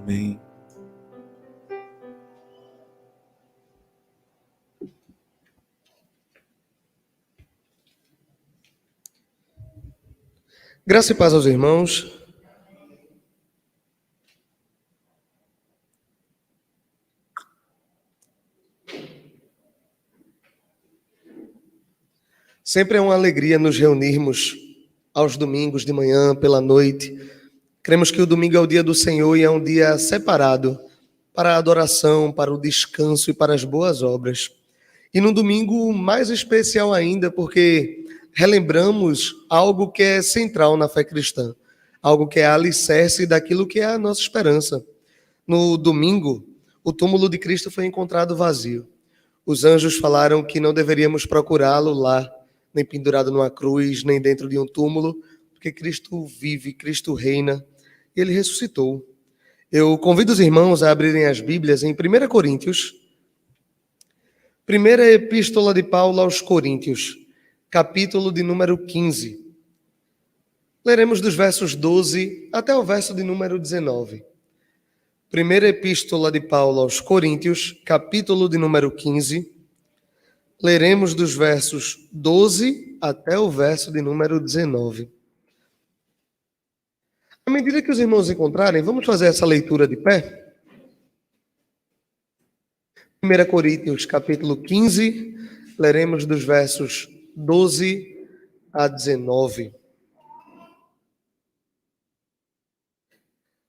Amém. Graça e paz aos irmãos. Sempre é uma alegria nos reunirmos aos domingos de manhã, pela noite. Cremos que o domingo é o dia do Senhor e é um dia separado para a adoração, para o descanso e para as boas obras. E num domingo mais especial ainda, porque relembramos algo que é central na fé cristã, algo que é alicerce daquilo que é a nossa esperança. No domingo, o túmulo de Cristo foi encontrado vazio. Os anjos falaram que não deveríamos procurá-lo lá, nem pendurado numa cruz, nem dentro de um túmulo, porque Cristo vive, Cristo reina, e ele ressuscitou. Eu convido os irmãos a abrirem as Bíblias em 1 Coríntios, primeira epístola de Paulo aos Coríntios, capítulo de número 15. Leremos dos versos 12 até o verso de número 19. Primeira epístola de Paulo aos Coríntios, capítulo de número 15. Leremos dos versos 12 até o verso de número 19. À medida que os irmãos encontrarem, vamos fazer essa leitura de pé? 1 Coríntios, capítulo 15, leremos dos versos 12 a 19.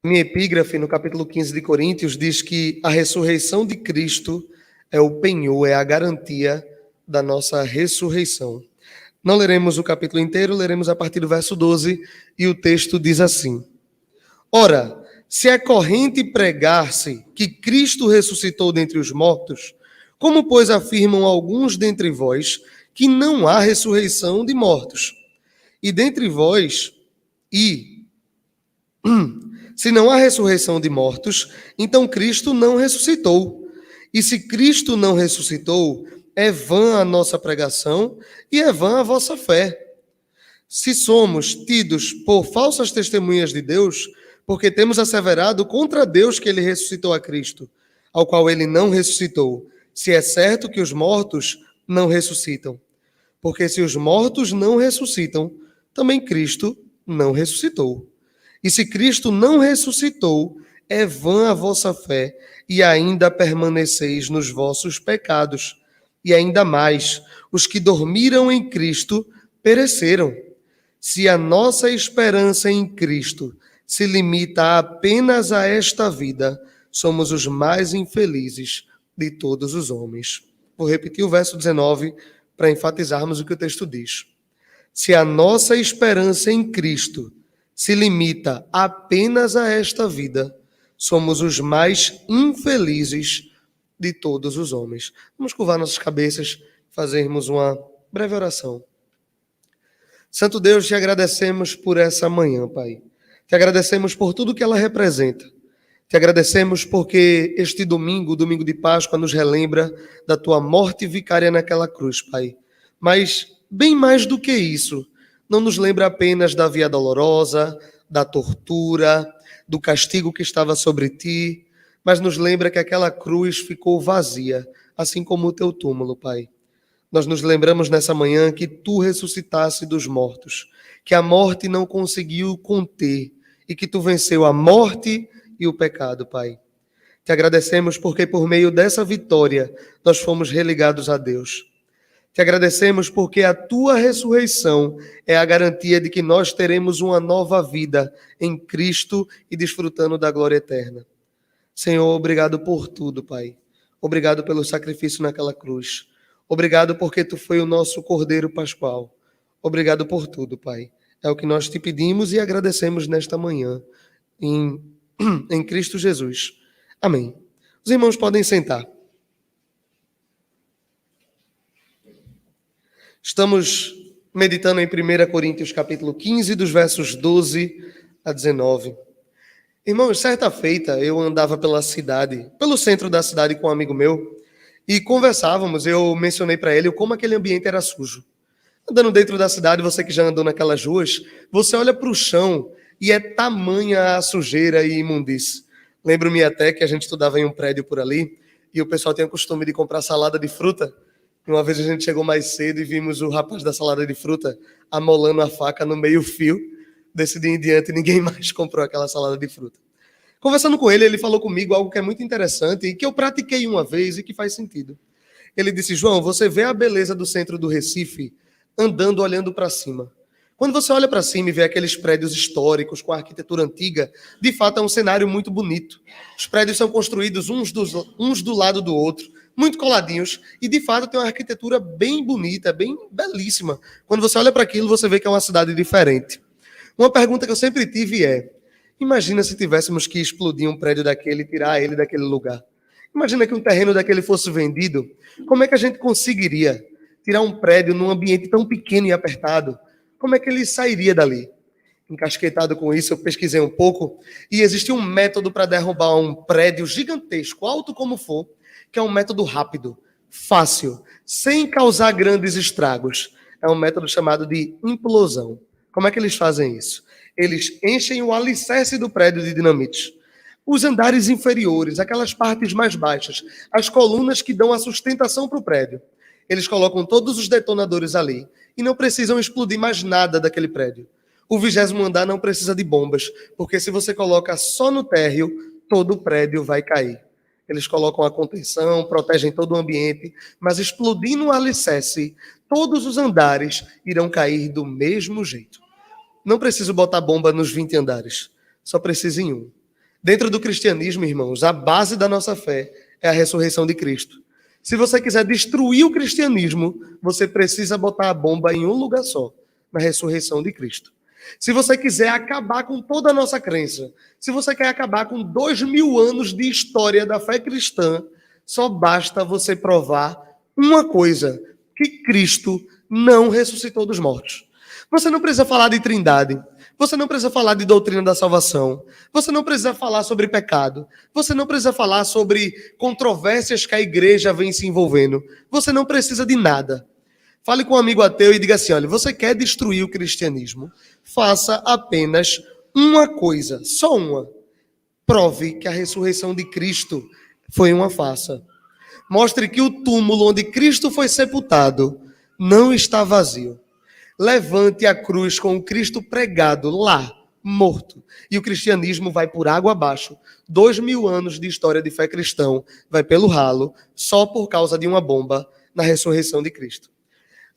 Minha epígrafe, no capítulo 15 de Coríntios, diz que a ressurreição de Cristo é o penhor, é a garantia da nossa ressurreição. Não leremos o capítulo inteiro, leremos a partir do verso 12, e o texto diz assim: Ora, se é corrente pregar-se que Cristo ressuscitou dentre os mortos, como, pois, afirmam alguns dentre vós que não há ressurreição de mortos? E dentre vós, se não há ressurreição de mortos, então Cristo não ressuscitou. E se Cristo não ressuscitou, é vã a nossa pregação e é vã a vossa fé. Se somos tidos por falsas testemunhas de Deus, porque temos asseverado contra Deus que ele ressuscitou a Cristo, ao qual ele não ressuscitou, se é certo que os mortos não ressuscitam. Porque se os mortos não ressuscitam, também Cristo não ressuscitou. E se Cristo não ressuscitou, é vã a vossa fé, e ainda permaneceis nos vossos pecados. E ainda mais, os que dormiram em Cristo pereceram. Se a nossa esperança em Cristo se limita apenas a esta vida, somos os mais infelizes de todos os homens. Vou repetir o verso 19 para enfatizarmos o que o texto diz. Se a nossa esperança em Cristo se limita apenas a esta vida, somos os mais infelizes de todos os homens. Vamos curvar nossas cabeças, fazermos uma breve oração. Santo Deus, te agradecemos por essa manhã, Pai. Te agradecemos por tudo que ela representa. Te agradecemos porque este domingo, o domingo de Páscoa, nos relembra da tua morte vicária naquela cruz, Pai. Mas, bem mais do que isso, não nos lembra apenas da via dolorosa, da tortura, do castigo que estava sobre ti, mas nos lembra que aquela cruz ficou vazia, assim como o teu túmulo, Pai. Nós nos lembramos nessa manhã que tu ressuscitaste dos mortos, que a morte não conseguiu conter e que tu venceu a morte e o pecado, Pai. Te agradecemos porque por meio dessa vitória nós fomos religados a Deus. Te agradecemos porque a tua ressurreição é a garantia de que nós teremos uma nova vida em Cristo e desfrutando da glória eterna. Senhor, obrigado por tudo, Pai. Obrigado pelo sacrifício naquela cruz. Obrigado porque tu foi o nosso Cordeiro Pascual. Obrigado por tudo, Pai. É o que nós te pedimos e agradecemos nesta manhã, em Cristo Jesus. Amém. Os irmãos podem sentar. Estamos meditando em 1 Coríntios capítulo 15, dos versos 12 a 19. Irmãos, certa feita eu andava pela cidade, pelo centro da cidade com um amigo meu, e conversávamos, eu mencionei para ele como aquele ambiente era sujo. Andando dentro da cidade, você que já andou naquelas ruas, você olha para o chão e é tamanha a sujeira e imundície. Lembro-me até que a gente estudava em um prédio por ali e o pessoal tinha o costume de comprar salada de fruta. E uma vez a gente chegou mais cedo e vimos o rapaz da salada de fruta amolando a faca no meio-fio. Desse dia em diante, ninguém mais comprou aquela salada de fruta. Conversando com ele, ele falou comigo algo que é muito interessante e que eu pratiquei uma vez e que faz sentido. Ele disse: João, você vê a beleza do centro do Recife andando, olhando para cima. Quando você olha para cima e vê aqueles prédios históricos com a arquitetura antiga, de fato é um cenário muito bonito. Os prédios são construídos uns do lado do outro, muito coladinhos, e de fato tem uma arquitetura bem bonita, bem belíssima. Quando você olha para aquilo, você vê que é uma cidade diferente. Uma pergunta que eu sempre tive é: imagina se tivéssemos que explodir um prédio daquele e tirar ele daquele lugar. Imagina que um terreno daquele fosse vendido. Como é que a gente conseguiria tirar um prédio num ambiente tão pequeno e apertado? Como é que ele sairia dali? Encasquetado com isso, eu pesquisei um pouco e existe um método para derrubar um prédio gigantesco, alto como for, que é um método rápido, fácil, sem causar grandes estragos. É um método chamado de implosão. Como é que eles fazem isso? Eles enchem o alicerce do prédio de dinamite. Os andares inferiores, aquelas partes mais baixas, as colunas que dão a sustentação para o prédio. Eles colocam todos os detonadores ali e não precisam explodir mais nada daquele prédio. O 20º andar não precisa de bombas, porque se você coloca só no térreo, todo o prédio vai cair. Eles colocam a contenção, protegem todo o ambiente, mas explodindo o alicerce, todos os andares irão cair do mesmo jeito. Não preciso botar bomba nos 20 andares, só preciso em um. Dentro do cristianismo, irmãos, a base da nossa fé é a ressurreição de Cristo. Se você quiser destruir o cristianismo, você precisa botar a bomba em um lugar só, na ressurreição de Cristo. Se você quiser acabar com toda a nossa crença, se você quer acabar com 2000 anos de história da fé cristã, só basta você provar uma coisa: que Cristo não ressuscitou dos mortos. Você não precisa falar de trindade, você não precisa falar de doutrina da salvação, você não precisa falar sobre pecado, você não precisa falar sobre controvérsias que a igreja vem se envolvendo, você não precisa de nada. Fale com um amigo ateu e diga assim: olha, você quer destruir o cristianismo? Faça apenas uma coisa, só uma. Prove que a ressurreição de Cristo foi uma farsa. Mostre que o túmulo onde Cristo foi sepultado não está vazio. Levante a cruz com o Cristo pregado lá, morto. E o cristianismo vai por água abaixo. 2000 anos de história de fé cristão vai pelo ralo, só por causa de uma bomba na ressurreição de Cristo.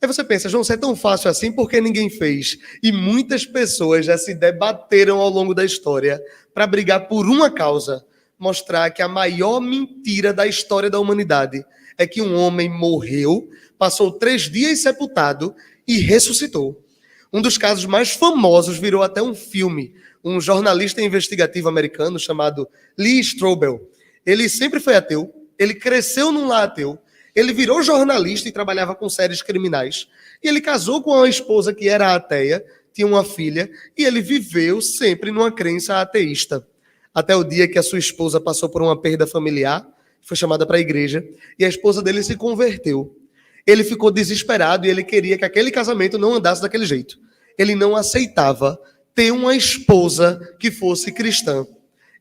Aí você pensa: João, se é tão fácil assim, por que ninguém fez? E muitas pessoas já se debateram ao longo da história para brigar por uma causa: mostrar que a maior mentira da história da humanidade é que um homem morreu, passou 3 dias sepultado e ressuscitou. Um dos casos mais famosos virou até um filme. Um jornalista investigativo americano chamado Lee Strobel. Ele sempre foi ateu, ele cresceu num lar ateu, ele virou jornalista e trabalhava com séries criminais. E ele casou com uma esposa que era ateia, tinha uma filha, e ele viveu sempre numa crença ateísta. Até o dia que a sua esposa passou por uma perda familiar, foi chamada para a igreja, e a esposa dele se converteu. Ele ficou desesperado e ele queria que aquele casamento não andasse daquele jeito. Ele não aceitava ter uma esposa que fosse cristã.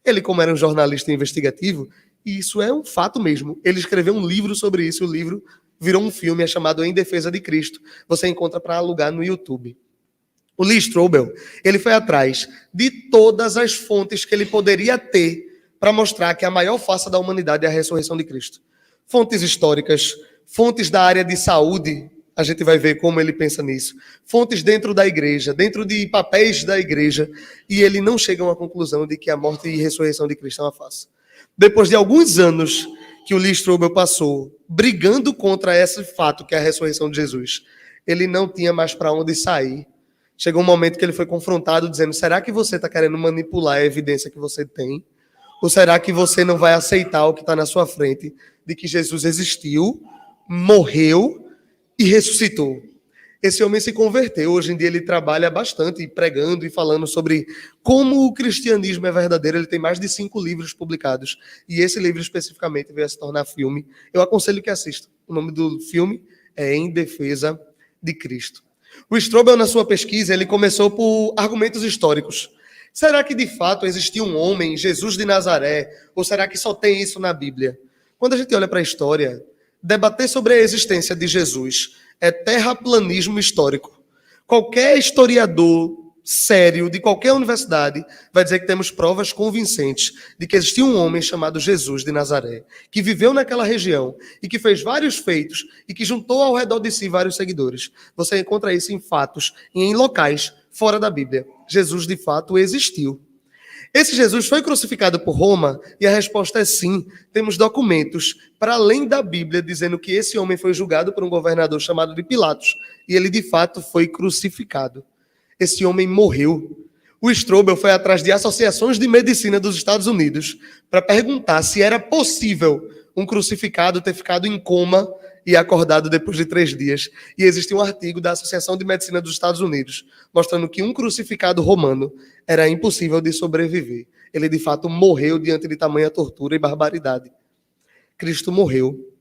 Ele, como era um jornalista investigativo, e isso é um fato mesmo, ele escreveu um livro sobre isso, o livro virou um filme, é chamado Em Defesa de Cristo. Você encontra para alugar no YouTube. O Lee Strobel, ele foi atrás de todas as fontes que ele poderia ter para mostrar que a maior farsa da humanidade é a ressurreição de Cristo. Fontes históricas, fontes da área de saúde, a gente vai ver como ele pensa nisso. Fontes dentro da igreja, dentro de papéis da igreja, e ele não chega a uma conclusão de que a morte e ressurreição de Cristo é uma farsa. Depois de alguns anos que o Lee Strobel passou brigando contra esse fato que é a ressurreição de Jesus, ele não tinha mais para onde sair. Chegou um momento que ele foi confrontado dizendo: será que você está querendo manipular a evidência que você tem? Ou será que você não vai aceitar o que está na sua frente, de que Jesus existiu, morreu e ressuscitou? Esse homem se converteu. Hoje em dia ele trabalha bastante pregando e falando sobre como o cristianismo é verdadeiro. Ele tem mais de 5 livros publicados. E esse livro especificamente veio a se tornar filme. Eu aconselho que assista. O nome do filme é Em Defesa de Cristo. O Strobel, na sua pesquisa, ele começou por argumentos históricos. Será que de fato existia um homem, Jesus de Nazaré, ou será que só tem isso na Bíblia? Quando a gente olha para a história, debater sobre a existência de Jesus é terraplanismo histórico. Qualquer historiador sério de qualquer universidade vai dizer que temos provas convincentes de que existia um homem chamado Jesus de Nazaré, que viveu naquela região e que fez vários feitos e que juntou ao redor de si vários seguidores. Você encontra isso em fatos e em locais fora da Bíblia. Jesus de fato existiu. Esse Jesus foi crucificado por Roma? E a resposta é sim. Temos documentos para além da Bíblia dizendo que esse homem foi julgado por um governador chamado de Pilatos e ele de fato foi crucificado. Esse homem morreu. O Strobel foi atrás de associações de medicina dos Estados Unidos para perguntar se era possível um crucificado ter ficado em coma e acordado depois de 3 dias. E existe um artigo da Associação de Medicina dos Estados Unidos mostrando que um crucificado romano era impossível de sobreviver. Ele, de fato, morreu diante de tamanha tortura e barbaridade. Cristo morreu.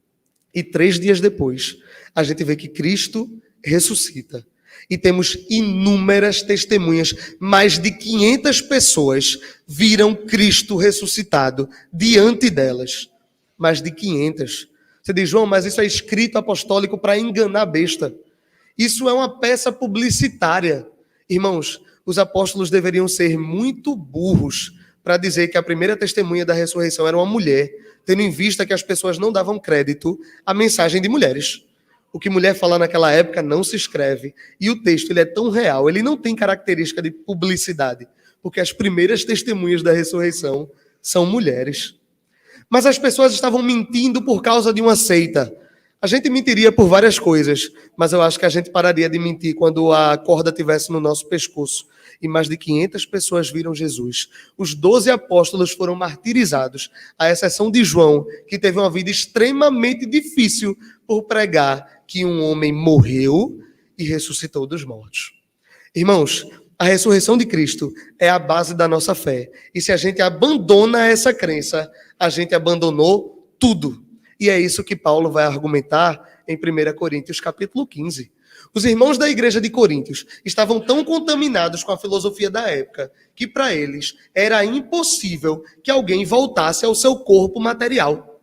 E 3 dias depois, a gente vê que Cristo ressuscita. E temos inúmeras testemunhas. Mais de 500 pessoas viram Cristo ressuscitado diante delas. Mais de 500. Você diz, João, mas isso é escrito apostólico para enganar a besta. Isso é uma peça publicitária. Irmãos, os apóstolos deveriam ser muito burros para dizer que a primeira testemunha da ressurreição era uma mulher, tendo em vista que as pessoas não davam crédito à mensagem de mulheres. O que mulher fala naquela época não se escreve. E o texto ele é tão real, ele não tem característica de publicidade, porque as primeiras testemunhas da ressurreição são mulheres. Mas as pessoas estavam mentindo por causa de uma seita. A gente mentiria por várias coisas, mas eu acho que a gente pararia de mentir quando a corda estivesse no nosso pescoço. E mais de 500 pessoas viram Jesus. Os 12 apóstolos foram martirizados, à exceção de João, que teve uma vida extremamente difícil por pregar que um homem morreu e ressuscitou dos mortos. Irmãos, a ressurreição de Cristo é a base da nossa fé. E se a gente abandona essa crença, a gente abandonou tudo. E é isso que Paulo vai argumentar em 1 Coríntios capítulo 15. Os irmãos da igreja de Coríntios estavam tão contaminados com a filosofia da época que para eles era impossível que alguém voltasse ao seu corpo material.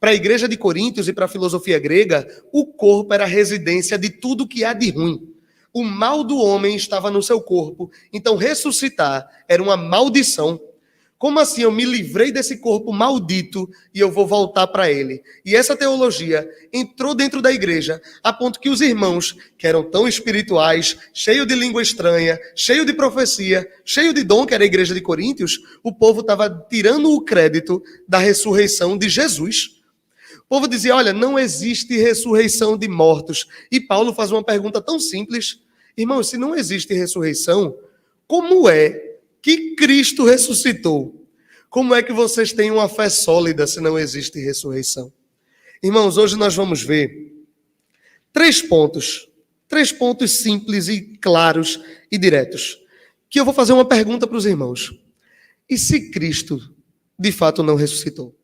Para a igreja de Coríntios e para a filosofia grega, o corpo era a residência de tudo que há de ruim. O mal do homem estava no seu corpo, então ressuscitar era uma maldição. Como assim eu me livrei desse corpo maldito e eu vou voltar para ele? E essa teologia entrou dentro da igreja, a ponto que os irmãos, que eram tão espirituais, cheios de língua estranha, cheio de profecia, cheio de dom, que era a igreja de Coríntios, o povo estava tirando o crédito da ressurreição de Jesus. O povo dizia, olha, não existe ressurreição de mortos. E Paulo faz uma pergunta tão simples. Irmãos, se não existe ressurreição, como é que Cristo ressuscitou? Como é que vocês têm uma fé sólida se não existe ressurreição? Irmãos, hoje nós vamos ver 3 pontos. 3 pontos simples e claros e diretos. Que eu vou fazer uma pergunta para os irmãos. E se Cristo, de fato, não ressuscitou?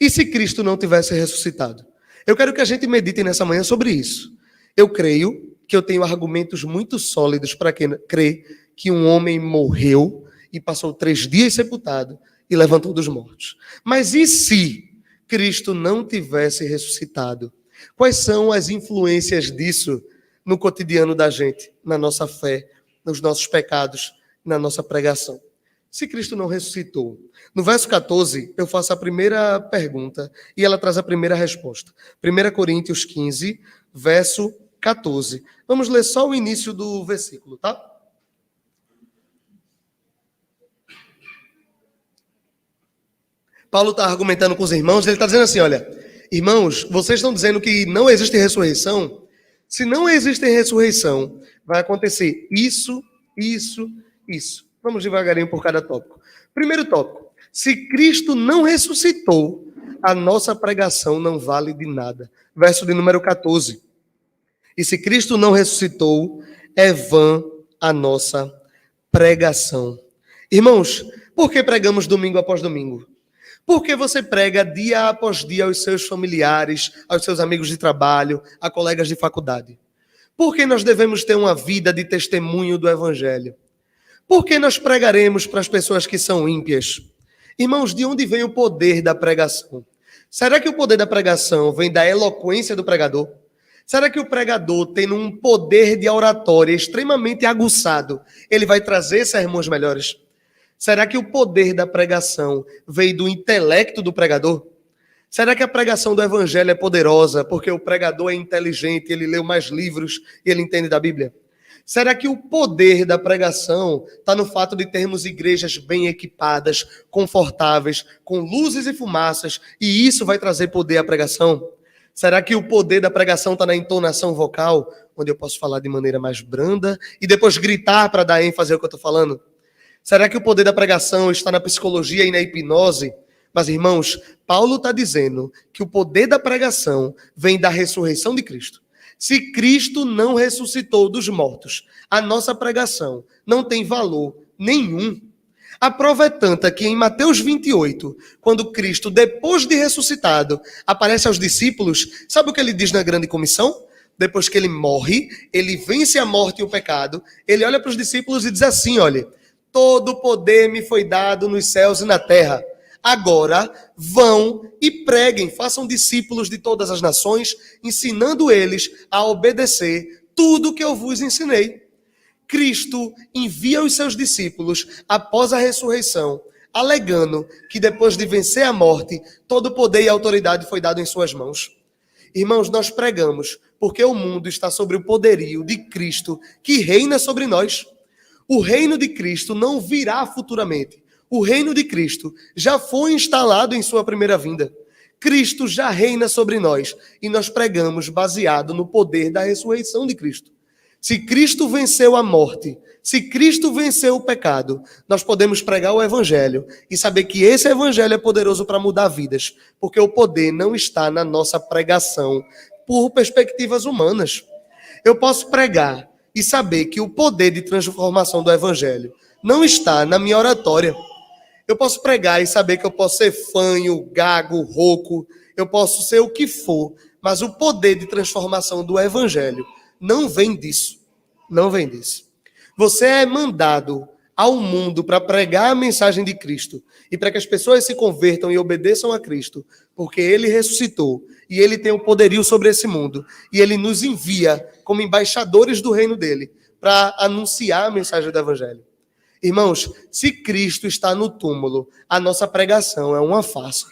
E se Cristo não tivesse ressuscitado? Eu quero que a gente medite nessa manhã sobre isso. Eu creio que eu tenho argumentos muito sólidos para quem crê que um homem morreu e passou 3 dias sepultado e levantou dos mortos. Mas e se Cristo não tivesse ressuscitado? Quais são as influências disso no cotidiano da gente, na nossa fé, nos nossos pecados, na nossa pregação? Se Cristo não ressuscitou, no verso 14, eu faço a primeira pergunta e ela traz a primeira resposta. 1 Coríntios 15, verso 14. Vamos ler só o início do versículo, tá? Paulo está argumentando com os irmãos, ele está dizendo assim, olha, irmãos, vocês estão dizendo que não existe ressurreição? Se não existe ressurreição, vai acontecer isso, isso, isso. Vamos devagarinho por cada tópico. Primeiro tópico, se Cristo não ressuscitou, a nossa pregação não vale de nada. Verso de número 14. E se Cristo não ressuscitou, é vã a nossa pregação. Irmãos, por que pregamos domingo após domingo? Por que você prega dia após dia aos seus familiares, aos seus amigos de trabalho, a colegas de faculdade? Por que nós devemos ter uma vida de testemunho do Evangelho? Por que nós pregaremos para as pessoas que são ímpias? Irmãos, de onde vem o poder da pregação? Será que o poder da pregação vem da eloquência do pregador? Será que o pregador, tendo um poder de oratória extremamente aguçado, ele vai trazer sermões melhores? Será que o poder da pregação veio do intelecto do pregador? Será que a pregação do evangelho é poderosa porque o pregador é inteligente, ele leu mais livros e ele entende da Bíblia? Será que o poder da pregação está no fato de termos igrejas bem equipadas, confortáveis, com luzes e fumaças, e isso vai trazer poder à pregação? Será que o poder da pregação está na entonação vocal, onde eu posso falar de maneira mais branda e depois gritar para dar ênfase ao que eu estou falando? Será que o poder da pregação está na psicologia e na hipnose? Mas, irmãos, Paulo está dizendo que o poder da pregação vem da ressurreição de Cristo. Se Cristo não ressuscitou dos mortos, a nossa pregação não tem valor nenhum. A prova é tanta que em Mateus 28, quando Cristo, depois de ressuscitado, aparece aos discípulos, sabe o que ele diz na grande comissão? Depois que ele morre, ele vence a morte e o pecado, ele olha para os discípulos e diz assim, olha, todo poder me foi dado nos céus e na terra. Agora vão e preguem, façam discípulos de todas as nações, ensinando eles a obedecer tudo que eu vos ensinei. Cristo envia os seus discípulos após a ressurreição, alegando que depois de vencer a morte, todo o poder e autoridade foi dado em suas mãos. Irmãos, nós pregamos porque o mundo está sobre o poderio de Cristo que reina sobre nós. O reino de Cristo não virá futuramente. O reino de Cristo já foi instalado em sua primeira vinda. Cristo já reina sobre nós e nós pregamos baseado no poder da ressurreição de Cristo. Se Cristo venceu a morte, se Cristo venceu o pecado, nós podemos pregar o evangelho e saber que esse evangelho é poderoso para mudar vidas, porque o poder não está na nossa pregação por perspectivas humanas. Eu posso pregar e saber que o poder de transformação do evangelho não está na minha oratória. Eu posso pregar e saber que eu posso ser fanho, gago, rouco, eu posso ser o que for, mas o poder de transformação do evangelho não vem disso. Não vem disso. Você é mandado ao mundo para pregar a mensagem de Cristo e para que as pessoas se convertam e obedeçam a Cristo, porque Ele ressuscitou e Ele tem o poderio sobre esse mundo e Ele nos envia como embaixadores do reino dEle para anunciar a mensagem do evangelho. Irmãos, se Cristo está no túmulo, a nossa pregação é uma farsa.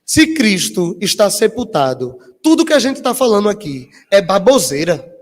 Se Cristo está sepultado, tudo que a gente está falando aqui é baboseira.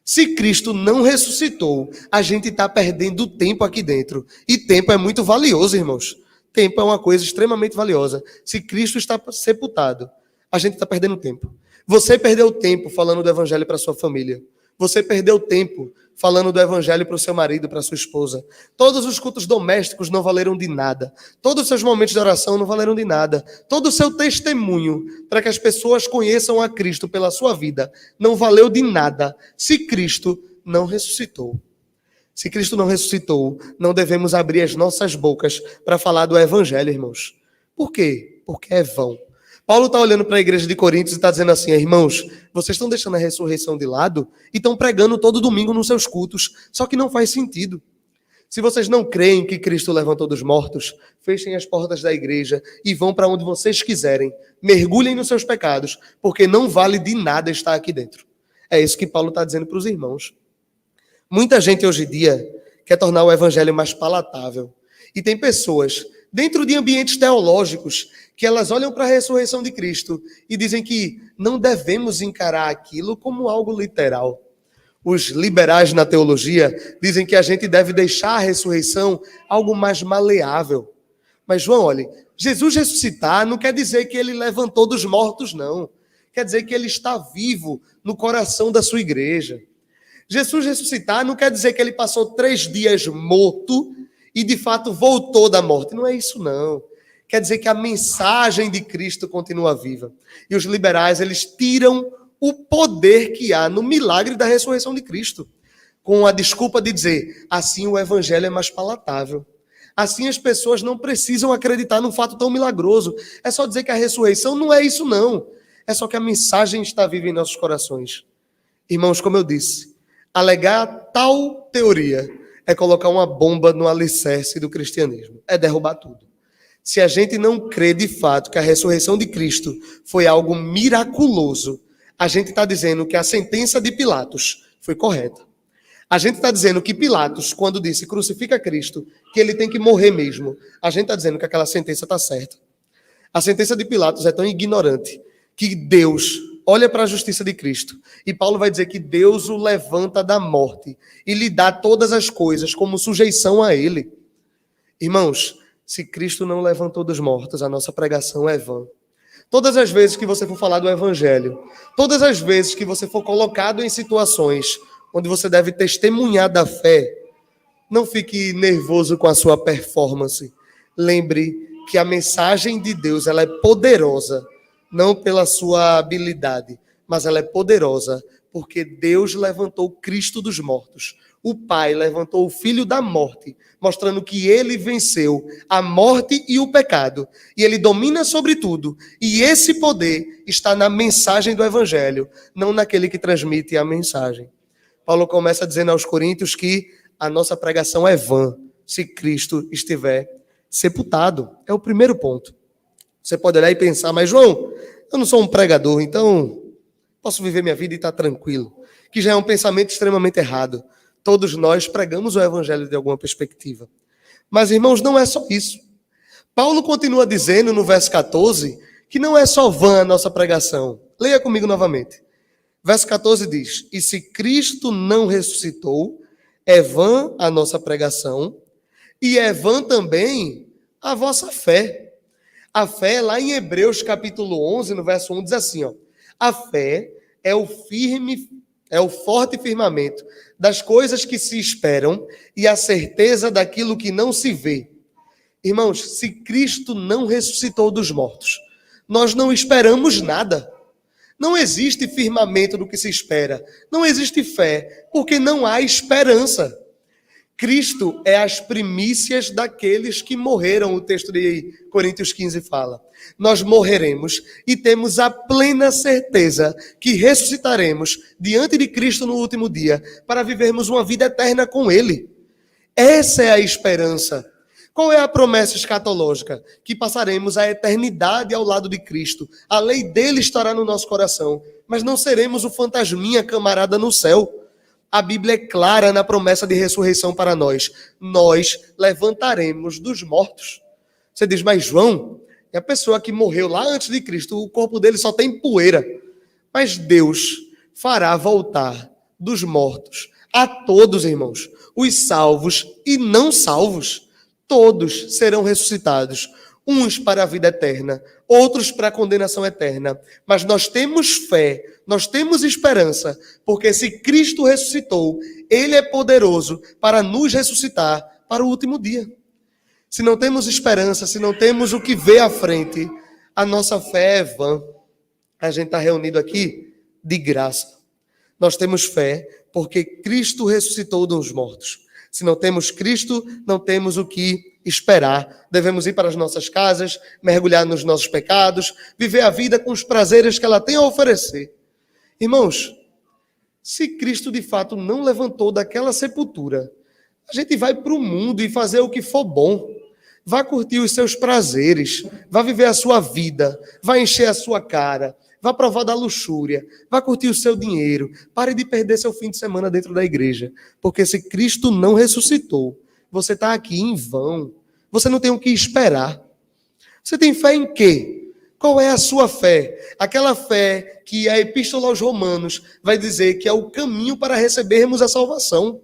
Se Cristo não ressuscitou, a gente está perdendo tempo aqui dentro. E tempo é muito valioso, irmãos. Tempo é uma coisa extremamente valiosa. Se Cristo está sepultado, a gente está perdendo tempo. Você perdeu tempo falando do evangelho para sua família. Você perdeu tempo falando do evangelho para o seu marido, para a sua esposa. Todos os cultos domésticos não valeram de nada. Todos os seus momentos de oração não valeram de nada. Todo o seu testemunho para que as pessoas conheçam a Cristo pela sua vida não valeu de nada se Cristo não ressuscitou. Se Cristo não ressuscitou, não devemos abrir as nossas bocas para falar do evangelho, irmãos. Por quê? Porque é vão. Paulo está olhando para a igreja de Coríntios e está dizendo assim, irmãos, vocês estão deixando a ressurreição de lado e estão pregando todo domingo nos seus cultos, só que não faz sentido. Se vocês não creem que Cristo levantou dos mortos, fechem as portas da igreja e vão para onde vocês quiserem, mergulhem nos seus pecados, porque não vale de nada estar aqui dentro. É isso que Paulo está dizendo para os irmãos. Muita gente hoje em dia quer tornar o evangelho mais palatável. E tem pessoas dentro de ambientes teológicos que elas olham para a ressurreição de Cristo e dizem que não devemos encarar aquilo como algo literal. Os liberais na teologia dizem que a gente deve deixar a ressurreição algo mais maleável. Mas, João, olha, Jesus ressuscitar não quer dizer que ele levantou dos mortos, não. Quer dizer que ele está vivo no coração da sua igreja. Jesus ressuscitar não quer dizer que ele passou 3 dias morto e de fato voltou da morte. Não é isso, não. Quer dizer que a mensagem de Cristo continua viva. E os liberais, eles tiram o poder que há no milagre da ressurreição de Cristo, com a desculpa de dizer, assim o evangelho é mais palatável. Assim as pessoas não precisam acreditar num fato tão milagroso. É só dizer que a ressurreição não é isso, não. É só que a mensagem está viva em nossos corações. Irmãos, como eu disse, alegar tal teoria é colocar uma bomba no alicerce do cristianismo, é derrubar tudo. Se a gente não crê de fato que a ressurreição de Cristo foi algo miraculoso, a gente está dizendo que a sentença de Pilatos foi correta. A gente está dizendo que Pilatos, quando disse crucifica Cristo, que ele tem que morrer mesmo, a gente está dizendo que aquela sentença está certa. A sentença de Pilatos é tão ignorante que Deus olha para a justiça de Cristo. E Paulo vai dizer que Deus o levanta da morte e lhe dá todas as coisas como sujeição a ele. Irmãos, se Cristo não levantou dos mortos, a nossa pregação é vã. Todas as vezes que você for falar do Evangelho, todas as vezes que você for colocado em situações onde você deve testemunhar da fé, não fique nervoso com a sua performance. Lembre que a mensagem de Deus ela é poderosa, não pela sua habilidade, mas ela é poderosa porque Deus levantou Cristo dos mortos. O Pai levantou o Filho da morte, mostrando que ele venceu a morte e o pecado. E ele domina sobre tudo. E esse poder está na mensagem do Evangelho, não naquele que transmite a mensagem. Paulo começa dizendo aos Coríntios que a nossa pregação é vã se Cristo estiver sepultado. É o primeiro ponto. Você pode olhar e pensar, mas João, eu não sou um pregador, então posso viver minha vida e estar tranquilo. Que já é um pensamento extremamente errado. Todos nós pregamos o Evangelho de alguma perspectiva. Mas, irmãos, não é só isso. Paulo continua dizendo no verso 14 que não é só vã a nossa pregação. Leia comigo novamente. Verso 14 diz: e se Cristo não ressuscitou, é vã a nossa pregação e é vã também a vossa fé. A fé, lá em Hebreus capítulo 11, no verso 1, diz assim, ó, a fé é o forte firmamento das coisas que se esperam e a certeza daquilo que não se vê. Irmãos, se Cristo não ressuscitou dos mortos, nós não esperamos nada. Não existe firmamento do que se espera. Não existe fé, porque não há esperança. Cristo é as primícias daqueles que morreram, o texto de Coríntios 15 fala. Nós morreremos e temos a plena certeza que ressuscitaremos diante de Cristo no último dia para vivermos uma vida eterna com Ele. Essa é a esperança. Qual é a promessa escatológica? Que passaremos a eternidade ao lado de Cristo. A lei dele estará no nosso coração, mas não seremos o fantasminha camarada no céu. A Bíblia é clara na promessa de ressurreição para nós. Nós levantaremos dos mortos. Você diz, mas João, é a pessoa que morreu lá antes de Cristo, o corpo dele só tem poeira. Mas Deus fará voltar dos mortos a todos, irmãos, os salvos e não salvos. Todos serão ressuscitados, uns para a vida eterna, outros para a condenação eterna. Mas nós temos fé, nós temos esperança, porque se Cristo ressuscitou, Ele é poderoso para nos ressuscitar para o último dia. Se não temos esperança, se não temos o que ver à frente, a nossa fé é vã. A gente está reunido aqui de graça. Nós temos fé porque Cristo ressuscitou dos mortos. Se não temos Cristo, não temos o que esperar. Devemos ir para as nossas casas, mergulhar nos nossos pecados, viver a vida com os prazeres que ela tem a oferecer. Irmãos, se Cristo de fato não levantou daquela sepultura, a gente vai para o mundo e fazer o que for bom. Vá curtir os seus prazeres, vá viver a sua vida, vá encher a sua cara, vá provar da luxúria, vá curtir o seu dinheiro, pare de perder seu fim de semana dentro da igreja, porque se Cristo não ressuscitou, você está aqui em vão, você não tem o que esperar. Você tem fé em quê? Qual é a sua fé? Aquela fé que a Epístola aos Romanos vai dizer que é o caminho para recebermos a salvação.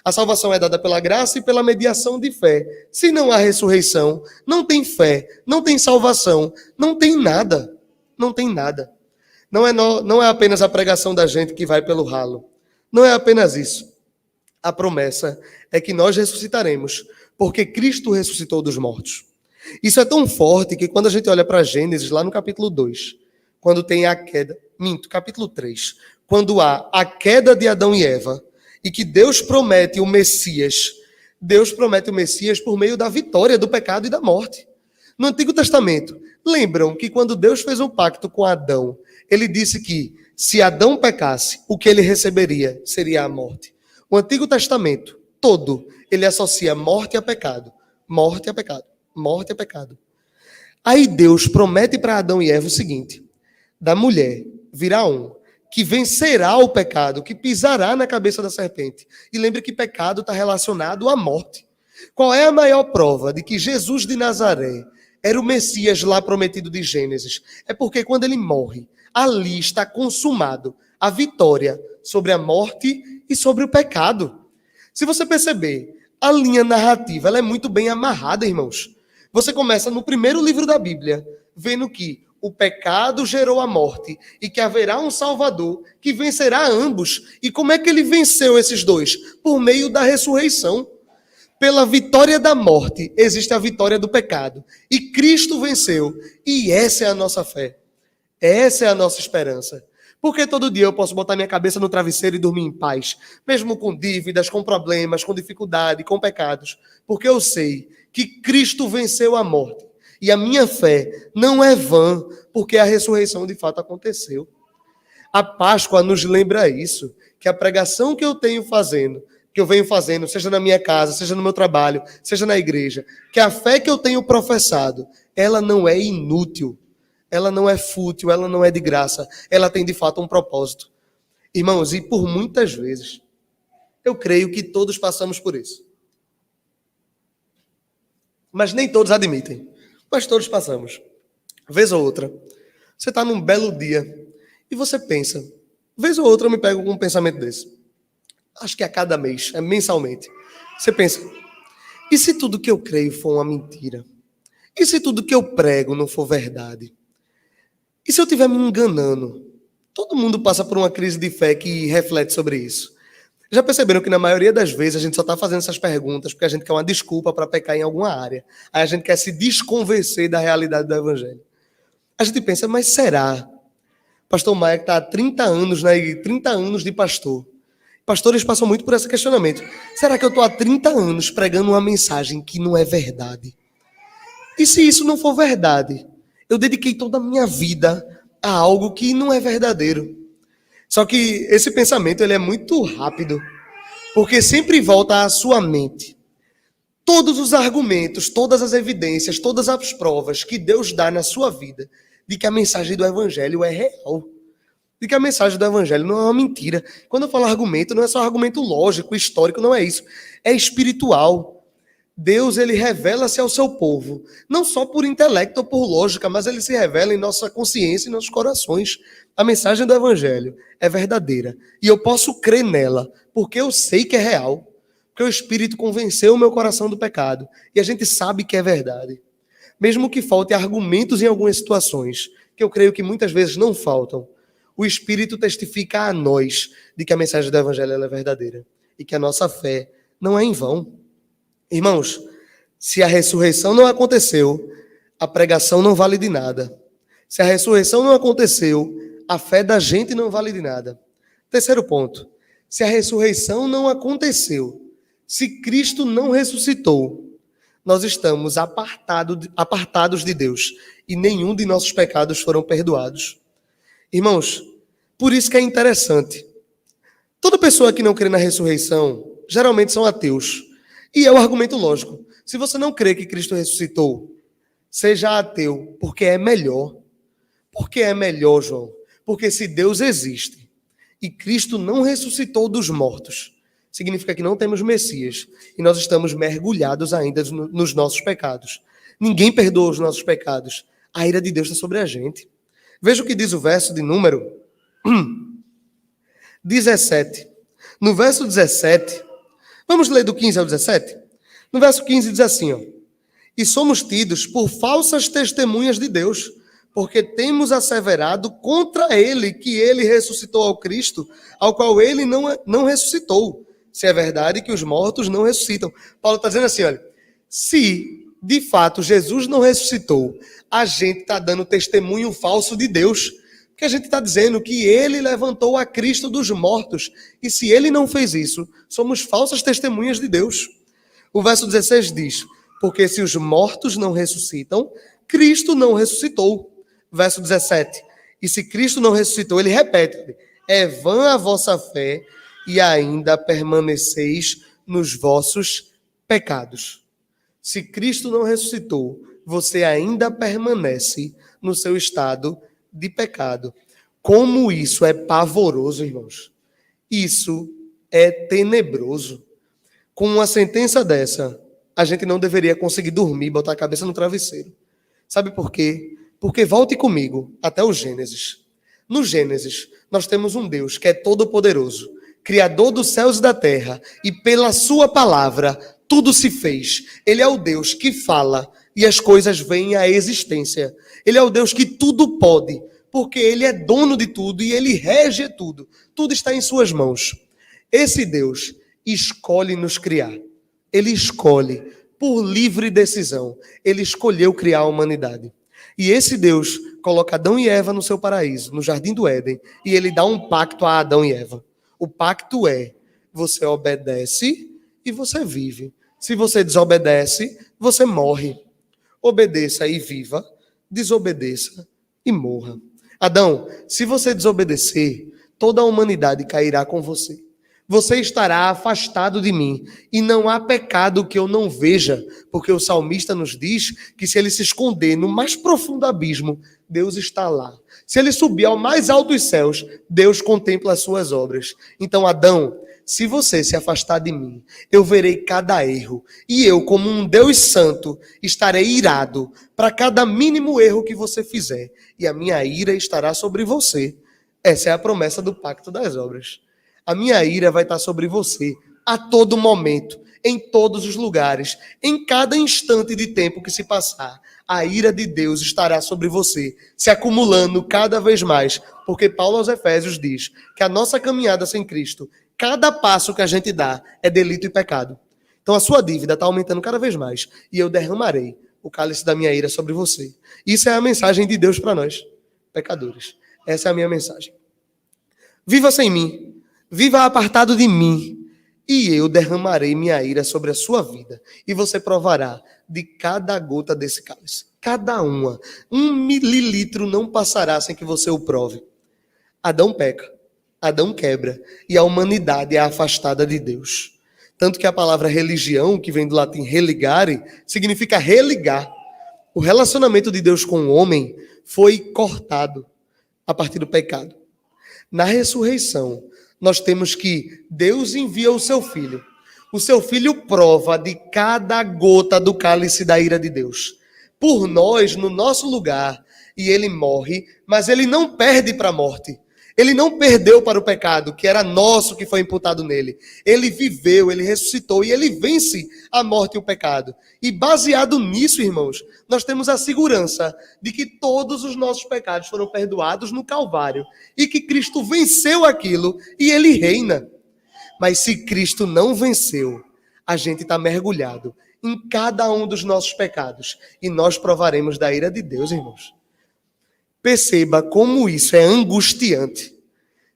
A salvação é dada pela graça e pela mediação de fé. Se não há ressurreição, não tem fé, não tem salvação, não tem nada. Não tem nada. Não é apenas a pregação da gente que vai pelo ralo. Não é apenas isso. A promessa é que nós ressuscitaremos, porque Cristo ressuscitou dos mortos. Isso é tão forte que quando a gente olha para Gênesis, lá no capítulo 2, quando tem a queda, capítulo 3, quando há a queda de Adão e Eva, e que Deus promete o Messias por meio da vitória do pecado e da morte. No Antigo Testamento, lembram que quando Deus fez um pacto com Adão, ele disse que se Adão pecasse, o que ele receberia seria a morte. O Antigo Testamento todo, ele associa morte a pecado. Morte a pecado. Morte a pecado. Aí Deus promete para Adão e Eva o seguinte: da mulher virá um que vencerá o pecado, que pisará na cabeça da serpente. E lembre que pecado está relacionado à morte. Qual é a maior prova de que Jesus de Nazaré era o Messias lá prometido de Gênesis? É porque quando ele morre, ali está consumado a vitória sobre a morte e sobre o pecado. Se você perceber, a linha narrativa ela é muito bem amarrada, irmãos. Você começa no primeiro livro da Bíblia, vendo que o pecado gerou a morte e que haverá um Salvador que vencerá ambos. E como é que ele venceu esses dois? Por meio da ressurreição. Pela vitória da morte existe a vitória do pecado. E Cristo venceu. E essa é a nossa fé. Essa é a nossa esperança. Porque todo dia eu posso botar minha cabeça no travesseiro e dormir em paz, mesmo com dívidas, com problemas, com dificuldade, com pecados. Porque eu sei que Cristo venceu a morte. E a minha fé não é vã, porque a ressurreição de fato aconteceu. A Páscoa nos lembra isso, que a pregação que eu venho fazendo, seja na minha casa, seja no meu trabalho, seja na igreja, que a fé que eu tenho professado, ela não é inútil, ela não é fútil, ela não é de graça, ela tem de fato um propósito. Irmãos, e por muitas vezes, eu creio que todos passamos por isso. Mas nem todos admitem. Mas todos passamos. Vez ou outra, você está num belo dia e você pensa, vez ou outra eu me pego com um pensamento desse. Acho que a cada mês, mensalmente. Você pensa, e se tudo que eu creio for uma mentira? E se tudo que eu prego não for verdade? E se eu estiver me enganando? Todo mundo passa por uma crise de fé que reflete sobre isso. Já perceberam que na maioria das vezes a gente só está fazendo essas perguntas porque a gente quer uma desculpa para pecar em alguma área. Aí a gente quer se desconvencer da realidade do Evangelho. A gente pensa, mas será? Pastor Maia que está há 30 anos, 30 anos de pastor. Pastores passam muito por esse questionamento. Será que eu estou há 30 anos pregando uma mensagem que não é verdade? E se isso não for verdade? Eu dediquei toda a minha vida a algo que não é verdadeiro. Só que esse pensamento ele é muito rápido, porque sempre volta à sua mente. Todos os argumentos, todas as evidências, todas as provas que Deus dá na sua vida de que a mensagem do Evangelho é real, de que a mensagem do Evangelho não é uma mentira. Quando eu falo argumento, não é só argumento lógico, histórico, não é isso. É espiritual. Deus, ele revela-se ao seu povo, não só por intelecto ou por lógica, mas ele se revela em nossa consciência e nossos corações. A mensagem do Evangelho é verdadeira e eu posso crer nela, porque eu sei que é real, porque o Espírito convenceu o meu coração do pecado e a gente sabe que é verdade. Mesmo que falte argumentos em algumas situações, que eu creio que muitas vezes não faltam, o Espírito testifica a nós de que a mensagem do Evangelho é verdadeira e que a nossa fé não é em vão. Irmãos, se a ressurreição não aconteceu, a pregação não vale de nada. Se a ressurreição não aconteceu, a fé da gente não vale de nada. Terceiro ponto, se a ressurreição não aconteceu, se Cristo não ressuscitou, nós estamos apartados de Deus e nenhum de nossos pecados foram perdoados. Irmãos, por isso que é interessante. Toda pessoa que não crê na ressurreição, geralmente são ateus. E é o argumento lógico. Se você não crê que Cristo ressuscitou, seja ateu, porque é melhor. Por que é melhor, João? Porque se Deus existe e Cristo não ressuscitou dos mortos, significa que não temos Messias e nós estamos mergulhados ainda nos nossos pecados. Ninguém perdoa os nossos pecados. A ira de Deus está sobre a gente. Veja o que diz o verso de número 17. No verso 17... Vamos ler do 15 ao 17? No verso 15 diz assim, ó, e somos tidos por falsas testemunhas de Deus, porque temos asseverado contra ele que ele ressuscitou ao Cristo, ao qual ele não ressuscitou, se é verdade que os mortos não ressuscitam. Paulo está dizendo assim, olha, se de fato Jesus não ressuscitou, a gente está dando testemunho falso de Deus, que a gente está dizendo que ele levantou a Cristo dos mortos. E se ele não fez isso, somos falsas testemunhas de Deus. O verso 16 diz, porque se os mortos não ressuscitam, Cristo não ressuscitou. Verso 17, e se Cristo não ressuscitou, ele repete, é vã a vossa fé e ainda permaneceis nos vossos pecados. Se Cristo não ressuscitou, você ainda permanece no seu estado de pecado. Como isso é pavoroso, irmãos. Isso é tenebroso. Com uma sentença dessa, a gente não deveria conseguir dormir, botar a cabeça no travesseiro. Sabe por quê? Porque volte comigo até o Gênesis. No Gênesis, nós temos um Deus que é todo-poderoso, Criador dos céus e da terra, e pela sua palavra, tudo se fez. Ele é o Deus que fala e as coisas vêm à existência. Ele é o Deus que tudo pode, porque Ele é dono de tudo e Ele rege tudo. Tudo está em suas mãos. Esse Deus escolhe nos criar. Ele escolhe por livre decisão. Ele escolheu criar a humanidade. E esse Deus coloca Adão e Eva no seu paraíso, no jardim do Éden, e Ele dá um pacto a Adão e Eva. O pacto é: você obedece e você vive. Se você desobedece, você morre. Obedeça e viva, desobedeça e morra. Adão, se você desobedecer, toda a humanidade cairá com você. Você estará afastado de mim, e não há pecado que eu não veja, porque o salmista nos diz que se ele se esconder no mais profundo abismo, Deus está lá. Se ele subir ao mais alto dos céus, Deus contempla as suas obras. Então, Adão, se você se afastar de mim, eu verei cada erro, e eu, como um Deus santo, estarei irado para cada mínimo erro que você fizer, e a minha ira estará sobre você. Essa é a promessa do pacto das obras. A minha ira vai estar sobre você a todo momento, em todos os lugares, em cada instante de tempo que se passar. A ira de Deus estará sobre você, se acumulando cada vez mais, porque Paulo aos Efésios diz que a nossa caminhada sem Cristo, cada passo que a gente dá é delito e pecado. Então a sua dívida está aumentando cada vez mais, e eu derramarei o cálice da minha ira sobre você. Isso é a mensagem de Deus para nós, pecadores. Essa é a minha mensagem. Viva sem mim. Viva apartado de mim, e eu derramarei minha ira sobre a sua vida, e você provará de cada gota desse cálice. Cada uma. 1 mililitro não passará sem que você o prove. Adão peca, Adão quebra, e a humanidade é afastada de Deus. Tanto que a palavra religião, que vem do latim religare, significa religar. O relacionamento de Deus com o homem foi cortado a partir do pecado. Na ressurreição, nós temos que Deus envia o seu Filho. O seu Filho prova de cada gota do cálice da ira de Deus. Por nós, no nosso lugar, e ele morre, mas ele não perde para a morte. Ele não perdeu para o pecado, que era nosso, que foi imputado nele. Ele viveu, ele ressuscitou e ele vence a morte e o pecado. E baseado nisso, irmãos, nós temos a segurança de que todos os nossos pecados foram perdoados no Calvário e que Cristo venceu aquilo e ele reina. Mas se Cristo não venceu, a gente está mergulhado em cada um dos nossos pecados e nós provaremos da ira de Deus, irmãos. Perceba como isso é angustiante.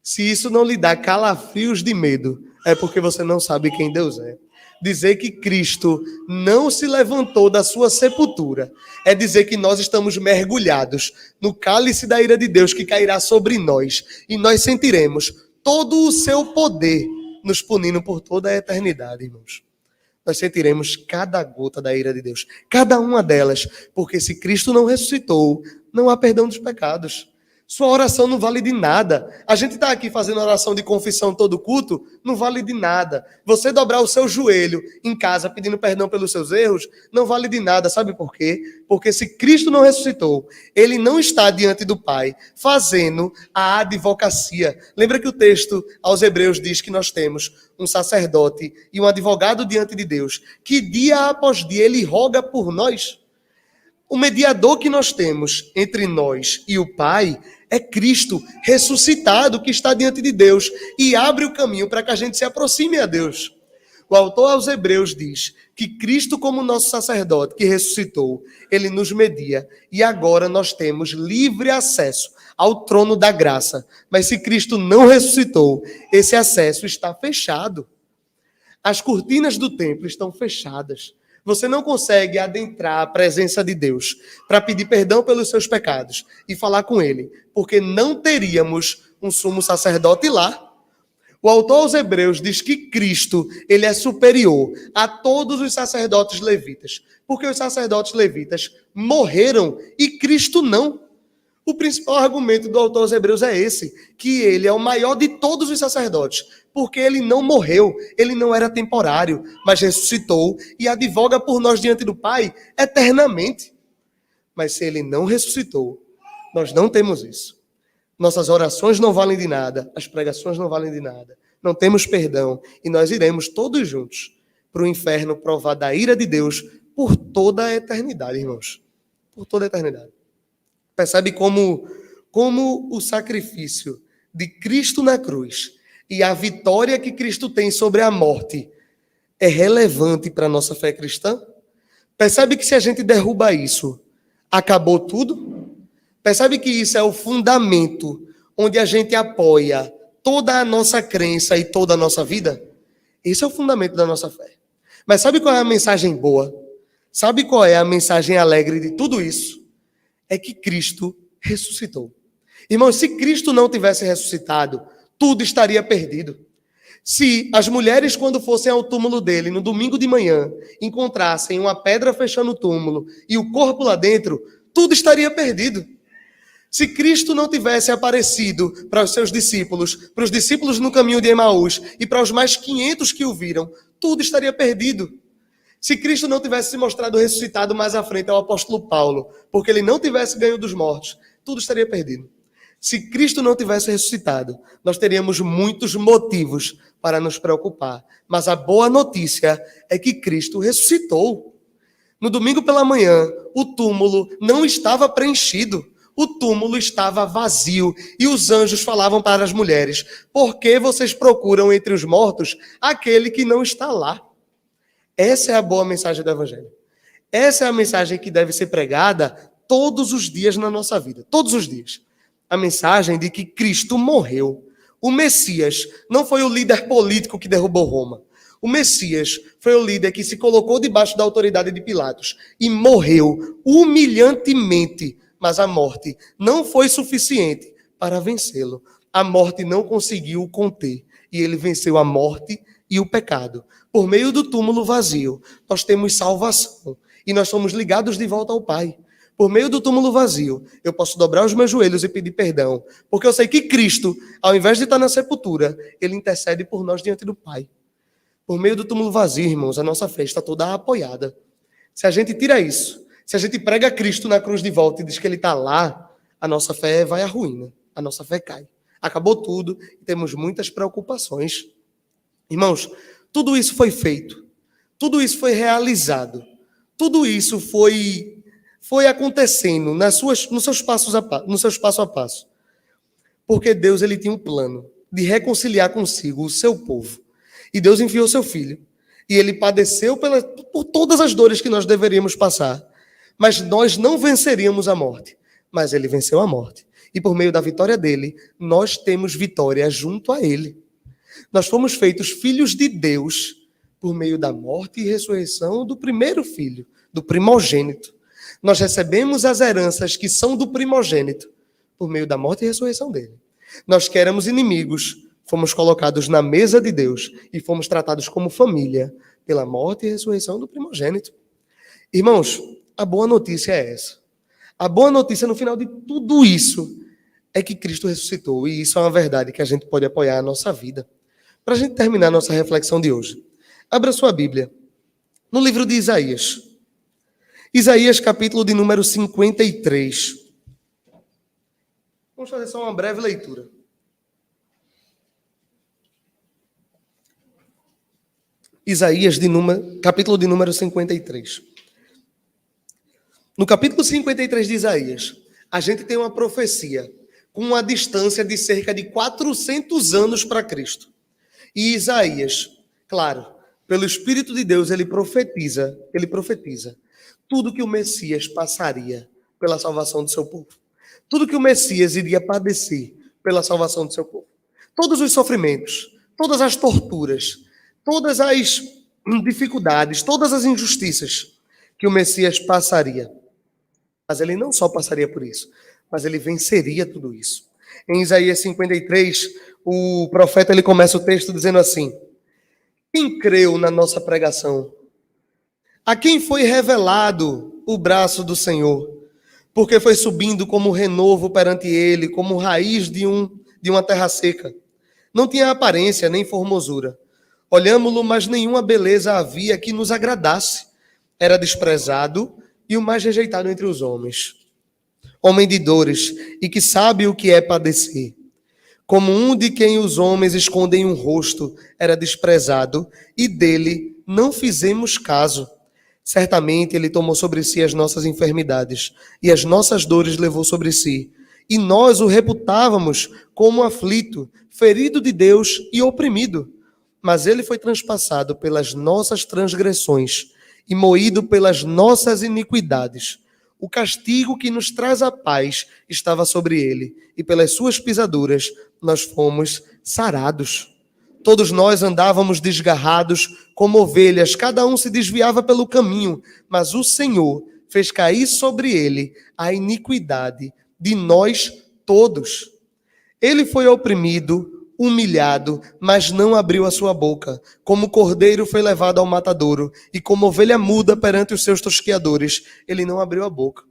Se isso não lhe dá calafrios de medo, é porque você não sabe quem Deus é. Dizer que Cristo não se levantou da sua sepultura é dizer que nós estamos mergulhados no cálice da ira de Deus que cairá sobre nós e nós sentiremos todo o seu poder nos punindo por toda a eternidade, irmãos. Nós sentiremos cada gota da ira de Deus, cada uma delas, porque se Cristo não ressuscitou, não há perdão dos pecados. Sua oração não vale de nada. A gente está aqui fazendo oração de confissão todo culto, não vale de nada. Você dobrar o seu joelho em casa pedindo perdão pelos seus erros, não vale de nada. Sabe por quê? Porque se Cristo não ressuscitou, ele não está diante do Pai fazendo a advocacia. Lembra que o texto aos Hebreus diz que nós temos um sacerdote e um advogado diante de Deus, que dia após dia ele roga por nós. O mediador que nós temos entre nós e o Pai é Cristo ressuscitado que está diante de Deus e abre o caminho para que a gente se aproxime a Deus. O autor aos Hebreus diz que Cristo, como nosso sacerdote que ressuscitou, ele nos media e agora nós temos livre acesso ao trono da graça. Mas se Cristo não ressuscitou, esse acesso está fechado. As cortinas do templo estão fechadas. Você não consegue adentrar a presença de Deus para pedir perdão pelos seus pecados e falar com Ele, porque não teríamos um sumo sacerdote lá. O autor aos Hebreus diz que Cristo, ele é superior a todos os sacerdotes levitas, porque os sacerdotes levitas morreram e Cristo não. O principal argumento do autor aos Hebreus é esse, que ele é o maior de todos os sacerdotes, porque ele não morreu, ele não era temporário, mas ressuscitou e advoga por nós diante do Pai eternamente. Mas se ele não ressuscitou, nós não temos isso. Nossas orações não valem de nada, as pregações não valem de nada, não temos perdão e nós iremos todos juntos para o inferno provar da ira de Deus por toda a eternidade, irmãos. Por toda a eternidade. Percebe como o sacrifício de Cristo na cruz e a vitória que Cristo tem sobre a morte é relevante para a nossa fé cristã? Percebe que se a gente derruba isso, acabou tudo? Percebe que isso é o fundamento onde a gente apoia toda a nossa crença e toda a nossa vida? Esse é o fundamento da nossa fé. Mas sabe qual é a mensagem boa? Sabe qual é a mensagem alegre de tudo isso? É que Cristo ressuscitou. Irmãos, se Cristo não tivesse ressuscitado, tudo estaria perdido. Se as mulheres, quando fossem ao túmulo dele, no domingo de manhã, encontrassem uma pedra fechando o túmulo e o corpo lá dentro, tudo estaria perdido. Se Cristo não tivesse aparecido para os seus discípulos, para os discípulos no caminho de Emaús e para os mais 500 que o viram, tudo estaria perdido. Se Cristo não tivesse se mostrado ressuscitado mais à frente ao apóstolo Paulo, porque ele não tivesse ganho dos mortos, tudo estaria perdido. Se Cristo não tivesse ressuscitado, nós teríamos muitos motivos para nos preocupar. Mas a boa notícia é que Cristo ressuscitou. No domingo pela manhã, o túmulo não estava preenchido. O túmulo estava vazio e os anjos falavam para as mulheres: por que vocês procuram entre os mortos aquele que não está lá? Essa é a boa mensagem do Evangelho. Essa é a mensagem que deve ser pregada todos os dias na nossa vida. Todos os dias. A mensagem de que Cristo morreu. O Messias não foi o líder político que derrubou Roma. O Messias foi o líder que se colocou debaixo da autoridade de Pilatos e morreu humilhantemente. Mas a morte não foi suficiente para vencê-lo. A morte não conseguiu o conter. E ele venceu a morte e o pecado. Por meio do túmulo vazio, nós temos salvação. E nós somos ligados de volta ao Pai. Por meio do túmulo vazio, eu posso dobrar os meus joelhos e pedir perdão. Porque eu sei que Cristo, ao invés de estar na sepultura, ele intercede por nós diante do Pai. Por meio do túmulo vazio, irmãos, a nossa fé está toda apoiada. Se a gente tira isso, se a gente prega Cristo na cruz de volta e diz que ele está lá, a nossa fé vai à ruína, a nossa fé cai. Acabou tudo e temos muitas preocupações. Irmãos, tudo isso foi feito, tudo isso foi realizado, tudo isso foi acontecendo nos seus passo a passo. Porque Deus ele tinha um plano de reconciliar consigo o seu povo. E Deus enviou seu Filho. E ele padeceu por todas as dores que nós deveríamos passar. Mas nós não venceríamos a morte. Mas ele venceu a morte. E por meio da vitória dele, nós temos vitória junto a ele. Nós fomos feitos filhos de Deus por meio da morte e ressurreição do primeiro filho, do primogênito. Nós recebemos as heranças que são do primogênito por meio da morte e ressurreição dele. Nós que éramos inimigos, fomos colocados na mesa de Deus e fomos tratados como família pela morte e ressurreição do primogênito. Irmãos, a boa notícia é essa. A boa notícia no final de tudo isso é que Cristo ressuscitou e isso é uma verdade que a gente pode apoiar a nossa vida. Para a gente terminar a nossa reflexão de hoje, abra sua Bíblia no livro de Isaías. Isaías, capítulo de número 53. Vamos fazer só uma breve leitura. Isaías, capítulo de número 53. No capítulo 53 de Isaías, a gente tem uma profecia com uma distância de cerca de 400 anos para Cristo. E Isaías, claro, pelo Espírito de Deus, ele profetiza tudo que o Messias passaria pela salvação do seu povo. Tudo que o Messias iria padecer pela salvação do seu povo. Todos os sofrimentos, todas as torturas, todas as dificuldades, todas as injustiças que o Messias passaria. Mas ele não só passaria por isso, mas ele venceria tudo isso. Em Isaías 53, o profeta ele começa o texto dizendo assim: quem creu na nossa pregação? A quem foi revelado o braço do Senhor? Porque foi subindo como renovo perante ele, como raiz de uma terra seca. Não tinha aparência nem formosura. Olhámo-lo, mas nenhuma beleza havia que nos agradasse. Era desprezado e o mais rejeitado entre os homens. Homem de dores e que sabe o que é padecer. Como um de quem os homens escondem um rosto, era desprezado e dele não fizemos caso. Certamente ele tomou sobre si as nossas enfermidades e as nossas dores levou sobre si. E nós o reputávamos como aflito, ferido de Deus e oprimido. Mas ele foi transpassado pelas nossas transgressões e moído pelas nossas iniquidades. O castigo que nos traz a paz estava sobre ele, e pelas suas pisaduras nós fomos sarados. Todos nós andávamos desgarrados como ovelhas, cada um se desviava pelo caminho, mas o Senhor fez cair sobre ele a iniquidade de nós todos. Ele foi oprimido, humilhado, mas não abriu a sua boca. Como cordeiro foi levado ao matadouro, e como ovelha muda perante os seus tosqueadores, ele não abriu a boca.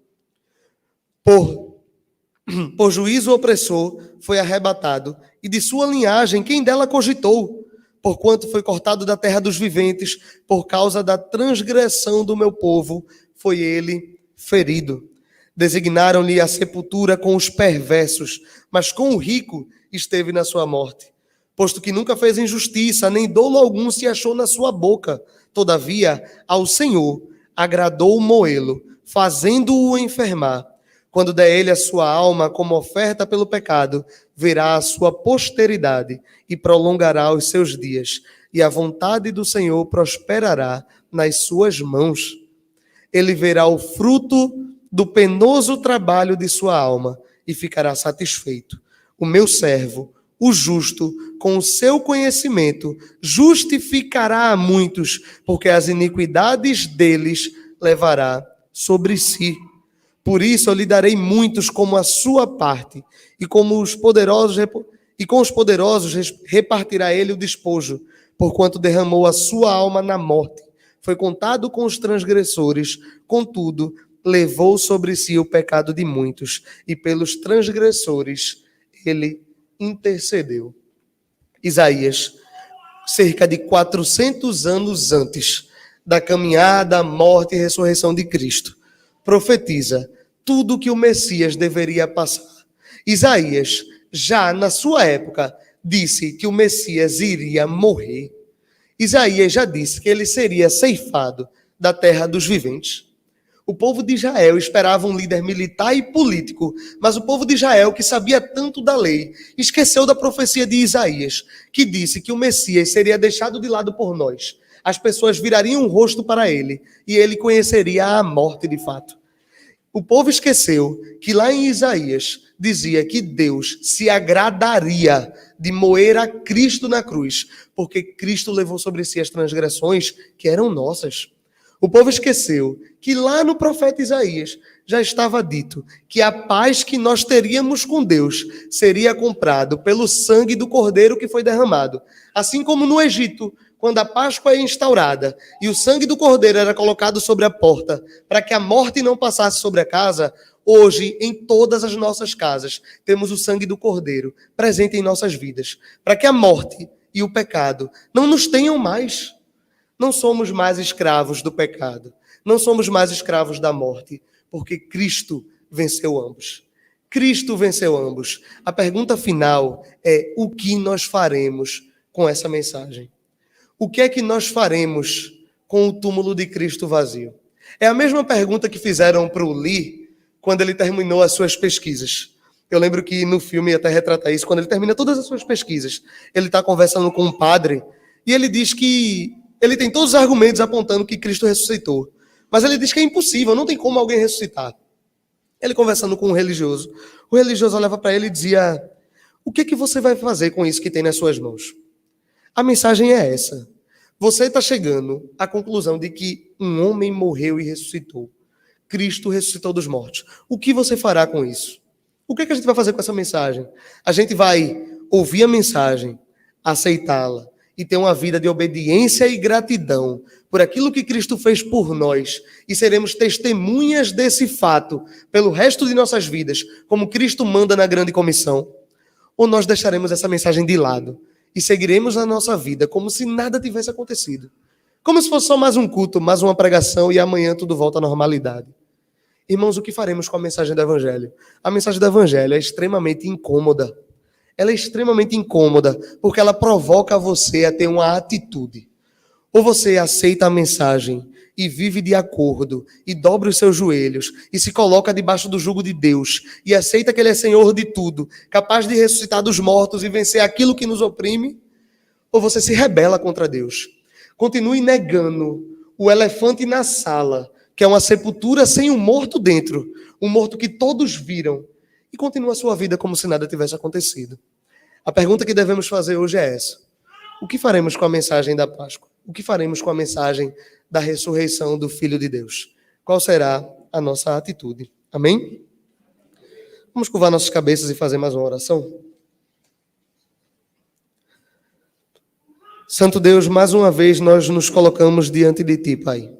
Por juízo opressor foi arrebatado, e de sua linhagem quem dela cogitou? Porquanto foi cortado da terra dos viventes, por causa da transgressão do meu povo, foi ele ferido. Designaram-lhe a sepultura com os perversos, mas com o rico esteve na sua morte. Posto que nunca fez injustiça, nem dolo algum se achou na sua boca. Todavia, ao Senhor agradou moê-lo, fazendo-o enfermar. Quando der ele a sua alma como oferta pelo pecado, verá a sua posteridade e prolongará os seus dias. E a vontade do Senhor prosperará nas suas mãos. Ele verá o fruto do penoso trabalho de sua alma e ficará satisfeito. O meu servo, o justo, com o seu conhecimento, justificará a muitos, porque as iniquidades deles levará sobre si. Por isso eu lhe darei muitos como a sua parte, e com os poderosos repartirá ele o despojo, porquanto derramou a sua alma na morte. Foi contado com os transgressores, contudo, levou sobre si o pecado de muitos, e pelos transgressores ele intercedeu. Isaías, cerca de 400 anos antes da caminhada, morte e ressurreição de Cristo, profetiza tudo que o Messias deveria passar. Isaías, já na sua época, disse que o Messias iria morrer. Isaías já disse que ele seria ceifado da terra dos viventes. O povo de Israel esperava um líder militar e político, mas o povo de Israel, que sabia tanto da lei, esqueceu da profecia de Isaías, que disse que o Messias seria deixado de lado por nós. As pessoas virariam o rosto para ele, e ele conheceria a morte de fato. O povo esqueceu que lá em Isaías dizia que Deus se agradaria de moer a Cristo na cruz, porque Cristo levou sobre si as transgressões que eram nossas. O povo esqueceu que lá no profeta Isaías já estava dito que a paz que nós teríamos com Deus seria comprado pelo sangue do cordeiro que foi derramado. Assim como no Egito, quando a Páscoa é instaurada e o sangue do cordeiro era colocado sobre a porta para que a morte não passasse sobre a casa, hoje, em todas as nossas casas, temos o sangue do cordeiro presente em nossas vidas, para que a morte e o pecado não nos tenham mais. Não somos mais escravos do pecado, não somos mais escravos da morte, porque Cristo venceu ambos. Cristo venceu ambos. A pergunta final é: o que nós faremos com essa mensagem? O que é que nós faremos com o túmulo de Cristo vazio? É a mesma pergunta que fizeram para o Lee quando ele terminou as suas pesquisas. Eu lembro que no filme até retrata isso, quando ele termina todas as suas pesquisas, ele está conversando com um padre e ele diz que ele tem todos os argumentos apontando que Cristo ressuscitou, mas ele diz que é impossível, não tem como alguém ressuscitar. Ele conversando com um religioso, o religioso olhava para ele e dizia: o que é que você vai fazer com isso que tem nas suas mãos? A mensagem é essa. Você está chegando à conclusão de que um homem morreu e ressuscitou. Cristo ressuscitou dos mortos. O que você fará com isso? O que é que a gente vai fazer com essa mensagem? A gente vai ouvir a mensagem, aceitá-la e ter uma vida de obediência e gratidão por aquilo que Cristo fez por nós e seremos testemunhas desse fato pelo resto de nossas vidas, como Cristo manda na grande comissão? Ou nós deixaremos essa mensagem de lado e seguiremos a nossa vida como se nada tivesse acontecido? Como se fosse só mais um culto, mais uma pregação e amanhã tudo volta à normalidade. Irmãos, o que faremos com a mensagem do Evangelho? A mensagem do Evangelho é extremamente incômoda. Ela é extremamente incômoda porque ela provoca você a ter uma atitude. Ou você aceita a mensagem e vive de acordo, e dobra os seus joelhos, e se coloca debaixo do jugo de Deus, e aceita que Ele é Senhor de tudo, capaz de ressuscitar dos mortos e vencer aquilo que nos oprime, ou você se rebela contra Deus. Continue negando o elefante na sala, que é uma sepultura sem um morto dentro, um morto que todos viram, e continua a sua vida como se nada tivesse acontecido. A pergunta que devemos fazer hoje é essa: o que faremos com a mensagem da Páscoa? O que faremos com a mensagem da ressurreição do Filho de Deus? Qual será a nossa atitude? Amém? Vamos curvar nossas cabeças e fazer mais uma oração? Santo Deus, mais uma vez nós nos colocamos diante de Ti, Pai.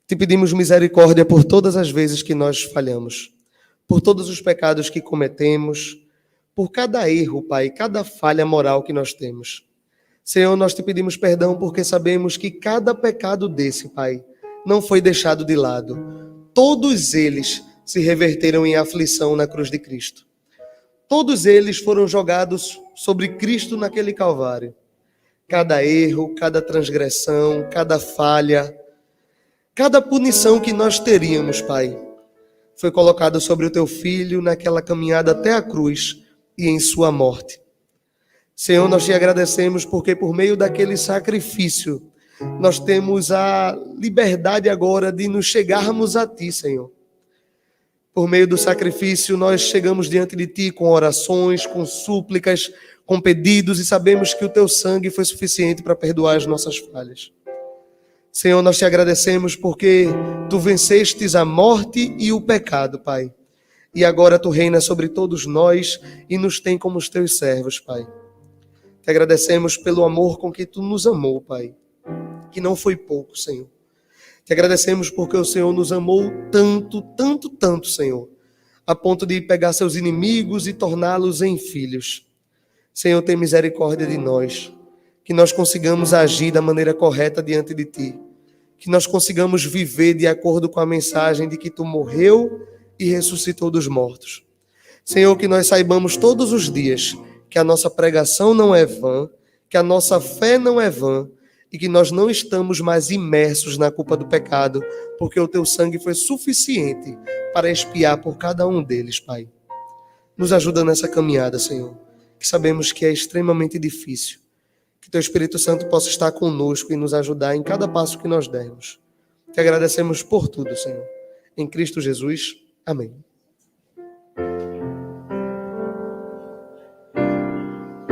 Te pedimos misericórdia por todas as vezes que nós falhamos, por todos os pecados que cometemos, por cada erro, Pai, cada falha moral que nós temos. Senhor, nós te pedimos perdão porque sabemos que cada pecado desse, Pai, não foi deixado de lado. Todos eles se reverteram em aflição na cruz de Cristo. Todos eles foram jogados sobre Cristo naquele Calvário. Cada erro, cada transgressão, cada falha, cada punição que nós teríamos, Pai, foi colocado sobre o Teu Filho naquela caminhada até a cruz e em sua morte. Senhor, nós te agradecemos porque por meio daquele sacrifício nós temos a liberdade agora de nos chegarmos a Ti, Senhor. Por meio do sacrifício nós chegamos diante de Ti com orações, com súplicas, com pedidos e sabemos que o Teu sangue foi suficiente para perdoar as nossas falhas. Senhor, nós te agradecemos porque Tu vencestes a morte e o pecado, Pai. E agora Tu reinas sobre todos nós e nos tem como os Teus servos, Pai. Te agradecemos pelo amor com que Tu nos amou, Pai, que não foi pouco, Senhor. Te agradecemos porque o Senhor nos amou tanto, tanto, tanto, Senhor, a ponto de pegar seus inimigos e torná-los em filhos. Senhor, tem misericórdia de nós, que nós consigamos agir da maneira correta diante de Ti, que nós consigamos viver de acordo com a mensagem de que Tu morreu e ressuscitou dos mortos. Senhor, que nós saibamos todos os dias que a nossa pregação não é vã, que a nossa fé não é vã e que nós não estamos mais imersos na culpa do pecado, porque o Teu sangue foi suficiente para expiar por cada um deles, Pai. Nos ajuda nessa caminhada, Senhor, que sabemos que é extremamente difícil. Que Teu Espírito Santo possa estar conosco e nos ajudar em cada passo que nós dermos. Te agradecemos por tudo, Senhor. Em Cristo Jesus. Amém.